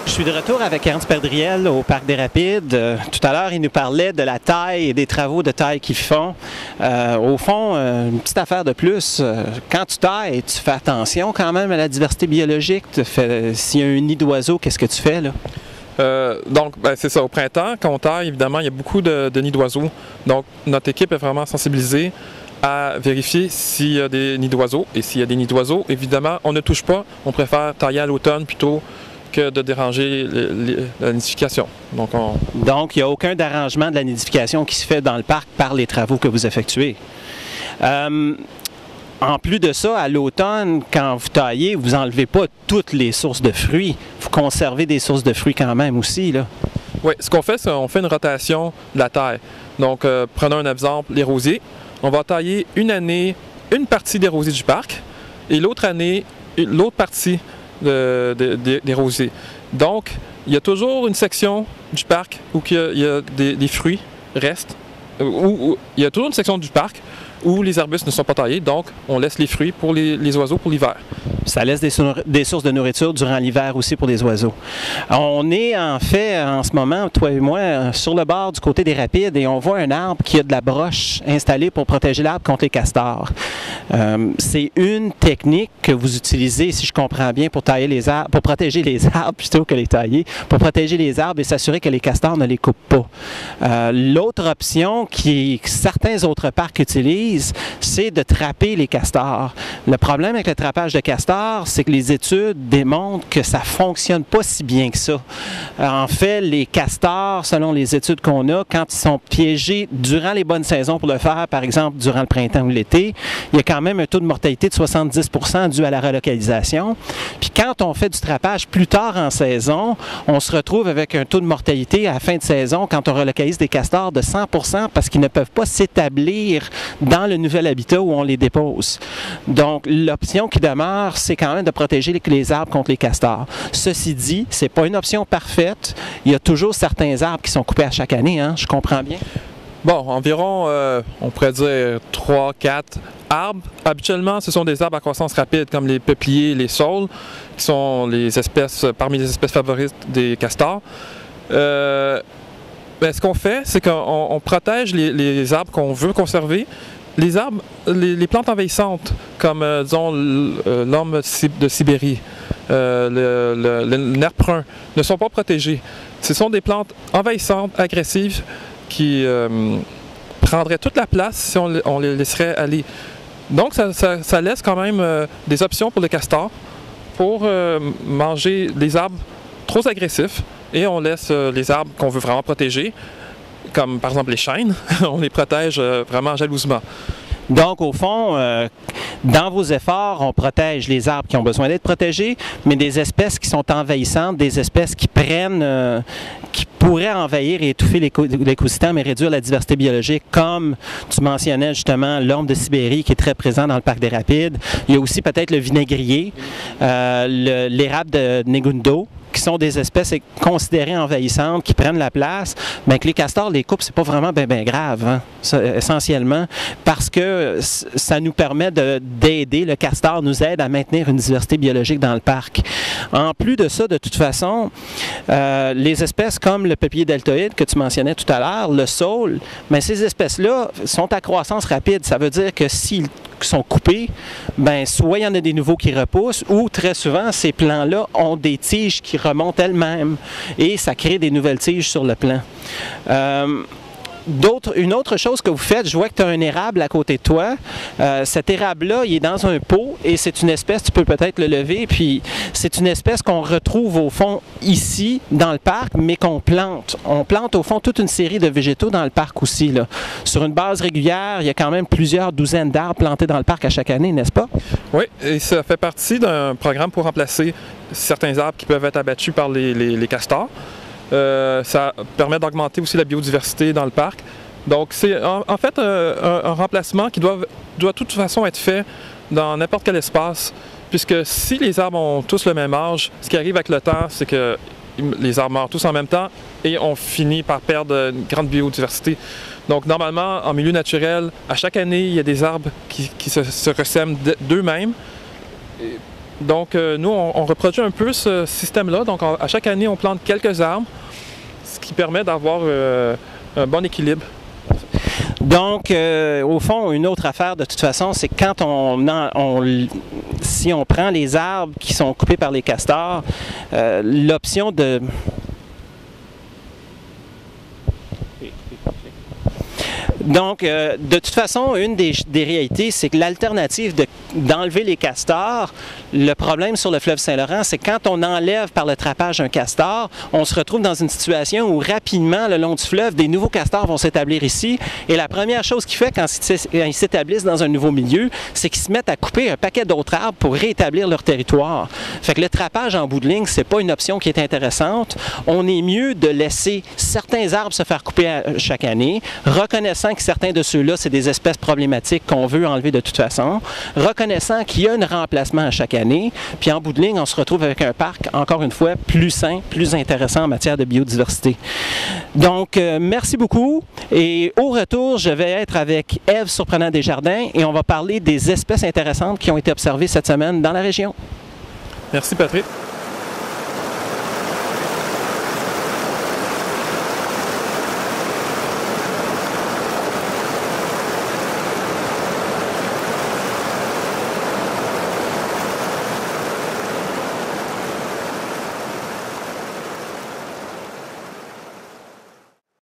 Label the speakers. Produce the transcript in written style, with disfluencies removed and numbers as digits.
Speaker 1: Je suis de retour avec Ernst Perdriel au Parc des Rapides. Tout à l'heure, il nous parlait de la taille et des travaux de taille qu'ils font. Au fond, une petite affaire de plus, quand tu tailles, tu fais attention quand même à la diversité biologique. S'il y a un nid d'oiseaux, qu'est-ce que tu fais là?
Speaker 2: C'est ça. Au printemps, quand on taille, évidemment, il y a beaucoup de nids d'oiseaux. Donc, notre équipe est vraiment sensibilisée à vérifier s'il y a des nids d'oiseaux. Et s'il y a des nids d'oiseaux, évidemment, on ne touche pas. On préfère tailler à l'automne plutôt que de déranger la nidification. Donc,
Speaker 1: il n'y a aucun dérangement de la nidification qui se fait dans le parc par les travaux que vous effectuez. En plus de ça, à l'automne, quand vous taillez, vous n'enlevez pas toutes les sources de fruits. Vous conservez des sources de fruits quand même aussi, là.
Speaker 2: Oui, ce qu'on fait, c'est qu'on fait une rotation de la terre. Donc, prenons un exemple, les rosiers. On va tailler une année une partie des rosiers du parc et l'autre année, l'autre partie des rosiers. Donc, il y a toujours une section du parc où il y a des fruits restent. Il y a toujours une section du parc où les arbustes ne sont pas taillés, donc on laisse les fruits pour les oiseaux pour l'hiver.
Speaker 1: Ça laisse des sources de nourriture durant l'hiver aussi pour les oiseaux. On est en fait en ce moment, toi et moi, sur le bord du côté des Rapides et on voit un arbre qui a de la broche installée pour protéger l'arbre contre les castors. C'est une technique que vous utilisez, si je comprends bien, pour tailler les arbres, pour protéger les arbres plutôt que les tailler, pour protéger les arbres et s'assurer que les castors ne les coupent pas. L'autre option que certains autres parcs utilisent, c'est de trapper les castors. Le problème avec le trappage de castors, c'est que les études démontrent que ça ne fonctionne pas si bien que ça. En fait, les castors, selon les études qu'on a, quand ils sont piégés durant les bonnes saisons pour le faire, par exemple durant le printemps ou l'été, il y a quand même un taux de mortalité de 70% dû à la relocalisation. Puis quand on fait du trappage plus tard en saison, on se retrouve avec un taux de mortalité à la fin de saison, quand on relocalise des castors, de 100% parce qu'ils ne peuvent pas s'établir dans le nouvel habitat où on les dépose. Donc, l'option qui demeure, c'est quand même de protéger les arbres contre les castors. Ceci dit, ce n'est pas une option parfaite. Il y a toujours certains arbres qui sont coupés à chaque année, hein? Je comprends bien.
Speaker 2: Bon, environ, on pourrait dire 3-4 arbres. Habituellement, ce sont des arbres à croissance rapide, comme les peupliers, les saules, qui sont les espèces, parmi les espèces favorites des castors. Ce qu'on fait, c'est qu'on protège les arbres qu'on veut conserver. Les arbres, les plantes envahissantes, comme disons l'orme de Sibérie, le nerf brun, ne sont pas protégées. Ce sont des plantes envahissantes, agressives, qui prendraient toute la place si on les laisserait aller. Donc, ça laisse quand même des options pour les castors pour manger les arbres trop agressifs et on laisse les arbres qu'on veut vraiment protéger, comme par exemple les chênes, on les protège vraiment jalousement.
Speaker 1: Donc, au fond, dans vos efforts, on protège les arbres qui ont besoin d'être protégés, mais des espèces qui sont envahissantes, des espèces qui qui pourraient envahir et étouffer l'écosystème et réduire la diversité biologique, comme tu mentionnais justement l'orme de Sibérie qui est très présent dans le Parc des Rapides. Il y a aussi peut-être le vinaigrier, l'érable de Negundo, qui sont des espèces considérées envahissantes, qui prennent la place, bien que les castors les coupent, c'est pas vraiment bien grave, hein, ça, essentiellement, parce que ça nous permet d'aider, le castor nous aide à maintenir une diversité biologique dans le parc. En plus de ça, de toute façon, les espèces comme le peuplier deltoïde que tu mentionnais tout à l'heure, le saule, bien, ces espèces-là sont à croissance rapide. Ça veut dire que s'ils sont coupés, bien, soit il y en a des nouveaux qui repoussent, ou très souvent, ces plants-là ont des tiges qui remontent elles-mêmes et ça crée des nouvelles tiges sur le plant. Une autre chose que vous faites, je vois que tu as un érable à côté de toi. Cet érable-là, il est dans un pot et c'est une espèce, tu peux peut-être le lever, puis c'est une espèce qu'on retrouve au fond ici, dans le parc, mais qu'on plante. On plante au fond toute une série de végétaux dans le parc aussi, là. Sur une base régulière, il y a quand même plusieurs douzaines d'arbres plantés dans le parc à chaque année, n'est-ce pas?
Speaker 2: Oui, et ça fait partie d'un programme pour remplacer certains arbres qui peuvent être abattus par les castors. Ça permet d'augmenter aussi la biodiversité dans le parc. Donc, c'est en fait un remplacement qui doit de toute façon être fait dans n'importe quel espace, puisque si les arbres ont tous le même âge, ce qui arrive avec le temps, c'est que les arbres meurent tous en même temps et on finit par perdre une grande biodiversité. Donc, normalement, en milieu naturel, à chaque année, il y a des arbres qui se ressèment d'eux-mêmes. Donc, nous, on reproduit un peu ce système-là. Donc, à chaque année, on plante quelques arbres, ce qui permet d'avoir un bon équilibre.
Speaker 1: Donc, au fond, une autre affaire, de toute façon, c'est quand si on prend les arbres qui sont coupés par les castors, l'option de... Donc, de toute façon, une des réalités, c'est que l'alternative d'enlever les castors, le problème sur le fleuve Saint-Laurent, c'est quand on enlève par le trapage un castor, on se retrouve dans une situation où rapidement, le long du fleuve, des nouveaux castors vont s'établir ici. Et la première chose qu'ils font quand ils s'établissent dans un nouveau milieu, c'est qu'ils se mettent à couper un paquet d'autres arbres pour rétablir leur territoire. Fait que le trapage en bout de ligne, c'est pas une option qui est intéressante. On est mieux de laisser certains arbres se faire couper chaque année, reconnaissant que certains de ceux-là, c'est des espèces problématiques qu'on veut enlever de toute façon, reconnaissant qu'il y a un remplacement à chaque année, puis en bout de ligne, on se retrouve avec un parc, encore une fois, plus sain, plus intéressant en matière de biodiversité. Donc, merci beaucoup. Et au retour, je vais être avec Ève Surprenant-Desjardins et on va parler des espèces intéressantes qui ont été observées cette semaine dans la région.
Speaker 2: Merci, Patrick.